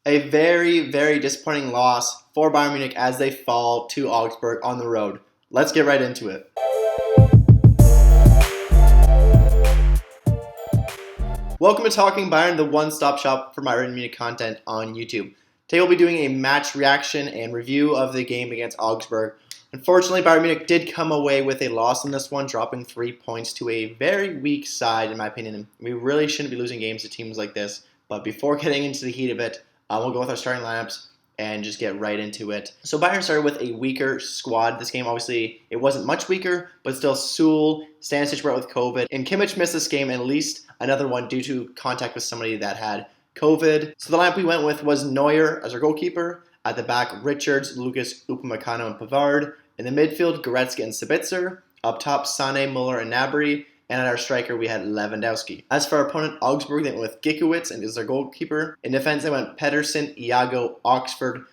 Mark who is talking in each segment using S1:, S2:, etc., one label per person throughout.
S1: A very, very disappointing loss for Bayern Munich as they fall to Augsburg on the road. Let's get right into it. Welcome to Talking Bayern, the one-stop shop for Bayern Munich content on YouTube. Today we'll be doing a match reaction and review of the game against Augsburg. Unfortunately, Bayern Munich did come away with a loss in this one, dropping 3 points to a very weak side, in my opinion. We really shouldn't be losing games to teams like this. But before getting into the heat of it, we'll go with our starting lineups and just get right into it. So Bayern started with a weaker squad. This game, obviously, it wasn't much weaker, but still Sewell, Stanisic were out with COVID, and Kimmich missed this game, and at least another one due to contact with somebody that had COVID. So the lineup we went with was Neuer as our goalkeeper. At the back, Richards, Lucas, Upamecano, and Pavard. In the midfield, Goretzka and Sabitzer. Up top, Sané, Muller, and Gnabry. And at our striker, we had Lewandowski. As for our opponent, Augsburg, they went with Gikiewicz and is their goalkeeper. In defense, they went Pedersen, Iago, Oxford,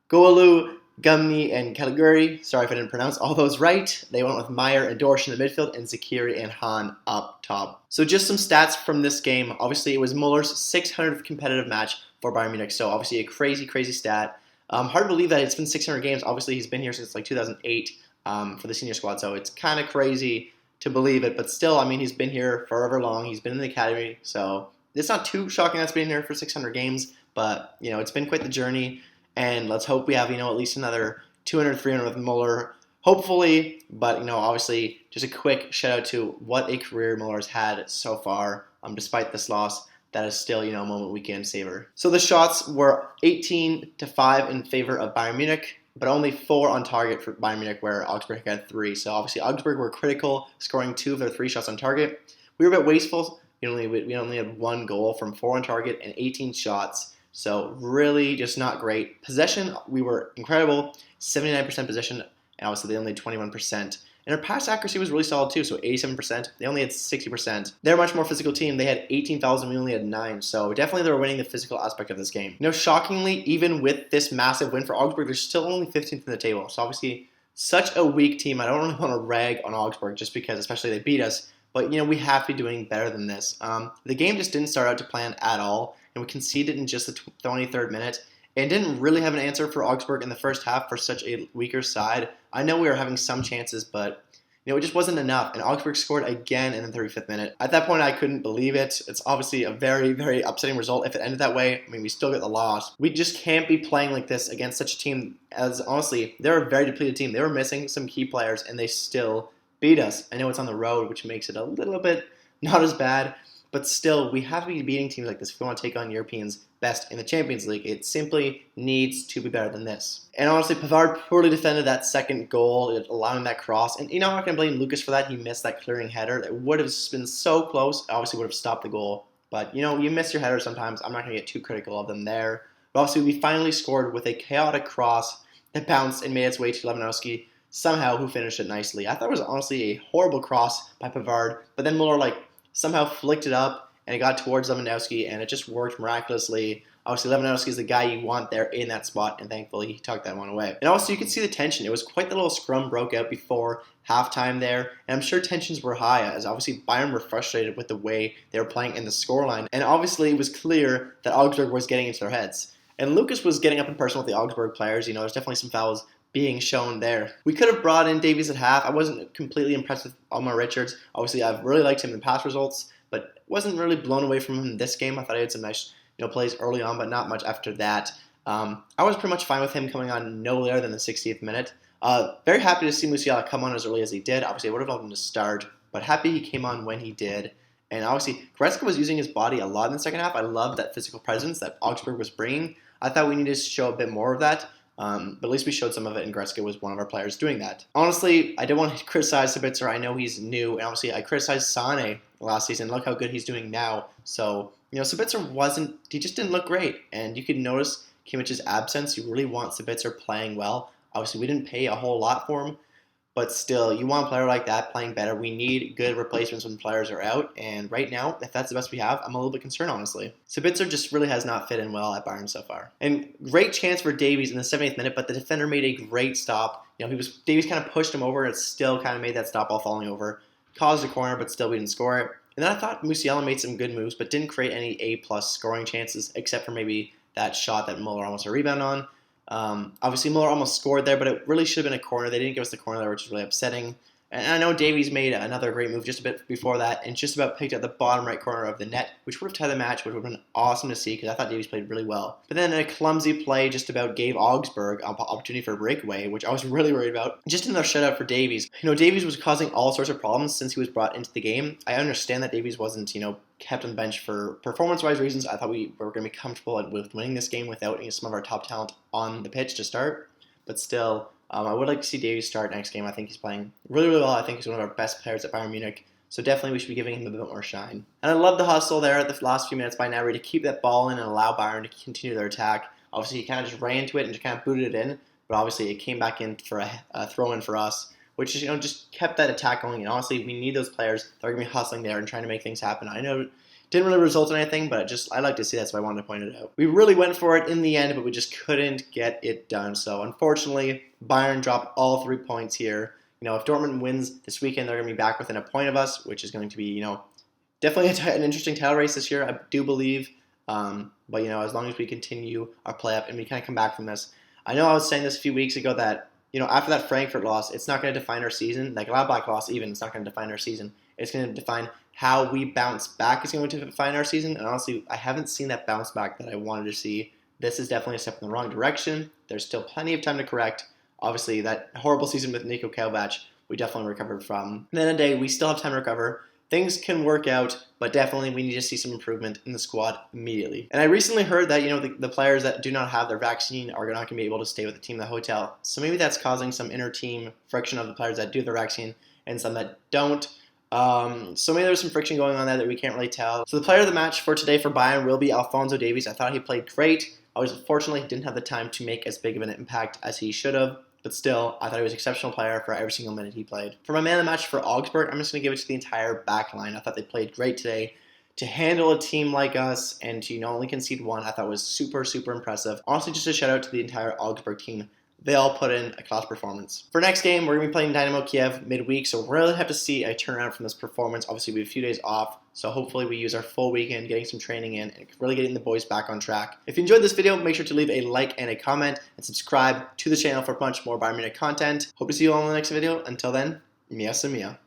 S1: Goalu, Gumny, and Caligari. Sorry if I didn't pronounce all those right. They went with Meyer and Dorsch in the midfield, and Zakiri and Hahn up top. So just some stats from this game. Obviously, it was Muller's 600th competitive match for Bayern Munich, so obviously a crazy, crazy stat. Hard to believe that it's been 600 games. Obviously, he's been here since like 2008 for the senior squad, so it's kind of crazy to believe it, but still, I mean, he's been here forever long. He's been in the academy, so it's not too shocking that's been here for 600 games, but, it's been quite the journey, and let's hope we have, at least another 200, 300 with Muller, hopefully, but, obviously, just a quick shout-out to what a career Muller has had so far, despite this loss. That is still, a moment we can savor. So the shots were 18-5 in favor of Bayern Munich, but only 4 on target for Bayern Munich, where Augsburg had 3. So obviously Augsburg were critical, scoring 2 of their 3 shots on target. We were a bit wasteful. We only had 1 goal from 4 on target and 18 shots. So really just not great. Possession, we were incredible, 79% possession, and obviously they only had 21%. And our pass accuracy was really solid too, so 87%. They only had 60%. They're a much more physical team. They had 18 fouls and we only had 9, so definitely they were winning the physical aspect of this game. Shockingly, even with this massive win for Augsburg, they're still only 15th in the table. So obviously, such a weak team. I don't really want to rag on Augsburg just because, especially they beat us, but we have to be doing better than this. The game just didn't start out to plan at all, and we conceded in just the 23rd minute. And didn't really have an answer for Augsburg in the first half for such a weaker side. I know we were having some chances, but it just wasn't enough. And Augsburg scored again in the 35th minute. At that point, I couldn't believe it. It's obviously a very, very upsetting result if it ended that way. I mean, we still get the loss. We just can't be playing like this against such a team as, honestly, they're a very depleted team. They were missing some key players, and they still beat us. I know it's on the road, which makes it a little bit not as bad. But still, we have to be beating teams like this if we want to take on Europeans best in the Champions League. It simply needs to be better than this. And honestly, Pavard poorly defended that second goal, allowing that cross. And I'm not going to blame Lucas for that. He missed that clearing header. It would have been so close. Obviously, would have stopped the goal. But, you miss your header sometimes. I'm not going to get too critical of them there. But obviously, we finally scored with a chaotic cross that bounced and made its way to Lewandowski, somehow, who finished it nicely. I thought it was honestly a horrible cross by Pavard. But then Muller, somehow flicked it up, and it got towards Lewandowski, and it just worked miraculously. Obviously, Lewandowski is the guy you want there in that spot, and thankfully he tucked that one away. And also, you can see the tension. It was quite the little scrum broke out before halftime there, and I'm sure tensions were high, as obviously Bayern were frustrated with the way they were playing in the scoreline, and obviously it was clear that Augsburg was getting into their heads. And Lucas was getting up in person with the Augsburg players. There's definitely some fouls being shown there. We could have brought in Davies at half. I wasn't completely impressed with Omar Richards. Obviously, I've really liked him in past results, but wasn't really blown away from him in this game. I thought he had some nice plays early on, but not much after that. I was pretty much fine with him coming on no later than the 60th minute. Very happy to see Musiala come on as early as he did. Obviously, I would have loved him to start, but happy he came on when he did. And obviously, Goretzka was using his body a lot in the second half. I loved that physical presence that Augsburg was bringing. I thought we needed to show a bit more of that. But at least we showed some of it, and Goretzka was one of our players doing that. Honestly, I don't want to criticize Sabitzer. I know he's new, and obviously I criticized Sané last season. Look how good he's doing now. So, Sabitzer he just didn't look great. And you could notice Kimmich's absence. You really want Sabitzer playing well. Obviously, we didn't pay a whole lot for him. But still, you want a player like that playing better. We need good replacements when players are out. And right now, if that's the best we have, I'm a little bit concerned, honestly. Sabitzer just really has not fit in well at Bayern so far. And great chance for Davies in the 70th minute, but the defender made a great stop. Davies kind of pushed him over and still kind of made that stop while falling over. Caused a corner, but still we didn't score it. And then I thought Musiala made some good moves, but didn't create any A-plus scoring chances, except for maybe that shot that Muller almost a rebound on. Obviously, Muller almost scored there, but it really should have been a corner. They didn't give us the corner there, which is really upsetting. And I know Davies made another great move just a bit before that and just about picked up the bottom right corner of the net, which would have tied the match, which would have been awesome to see because I thought Davies played really well. But then a clumsy play just about gave Augsburg an opportunity for a breakaway, which I was really worried about. Just another shutout for Davies. Davies was causing all sorts of problems since he was brought into the game. I understand that Davies wasn't, kept on the bench for performance-wise reasons. I thought we were going to be comfortable with winning this game without some of our top talent on the pitch to start. But still, I would like to see Davies start next game. I think he's playing really, really well. I think he's one of our best players at Bayern Munich. So definitely we should be giving him a bit more shine. And I love the hustle there at the last few minutes by Gnabry to keep that ball in and allow Bayern to continue their attack. Obviously, he kind of just ran into it and just kind of booted it in. But obviously, it came back in for a throw-in for us, which is, just kept that attack going. And honestly, we need those players that are going to be hustling there and trying to make things happen. I know didn't really result in anything, but I like to see that, so I wanted to point it out. We really went for it in the end, but we just couldn't get it done. So unfortunately, Bayern dropped all 3 points here. If Dortmund wins this weekend, they're going to be back within a point of us, which is going to be, definitely an interesting title race this year, I do believe. But, as long as we continue our play up and we kind of come back from this. I know I was saying this a few weeks ago that, after that Frankfurt loss, it's not going to define our season. That Gladbach loss even, it's not going to define our season. It's going to define how we bounce back is going to define our season. And honestly, I haven't seen that bounce back that I wanted to see. This is definitely a step in the wrong direction. There's still plenty of time to correct. Obviously, that horrible season with Niko Kovac, we definitely recovered from. At the end of the day, we still have time to recover. Things can work out, but definitely we need to see some improvement in the squad immediately. And I recently heard that, the players that do not have their vaccine are not going to be able to stay with the team in the hotel. So maybe that's causing some inter-team friction of the players that do their vaccine and some that don't. So maybe there's some friction going on there that we can't really tell. So the player of the match for today for Bayern will be Alphonso Davies. I thought he played great. Unfortunately, he didn't have the time to make as big of an impact as he should have. But still, I thought he was an exceptional player for every single minute he played. For my man of the match for Augsburg, I'm just going to give it to the entire back line. I thought they played great today. To handle a team like us and to only concede one, I thought was super, super impressive. Honestly, just a shout out to the entire Augsburg team. They all put in a class performance. For next game, we're going to be playing Dynamo Kiev midweek, so we'll really have to see a turnaround from this performance. Obviously, we have a few days off, so hopefully we use our full weekend getting some training in and really getting the boys back on track. If you enjoyed this video, make sure to leave a like and a comment and subscribe to the channel for much more Bayern Munich content. Hope to see you all in the next video. Until then, Mia Samia.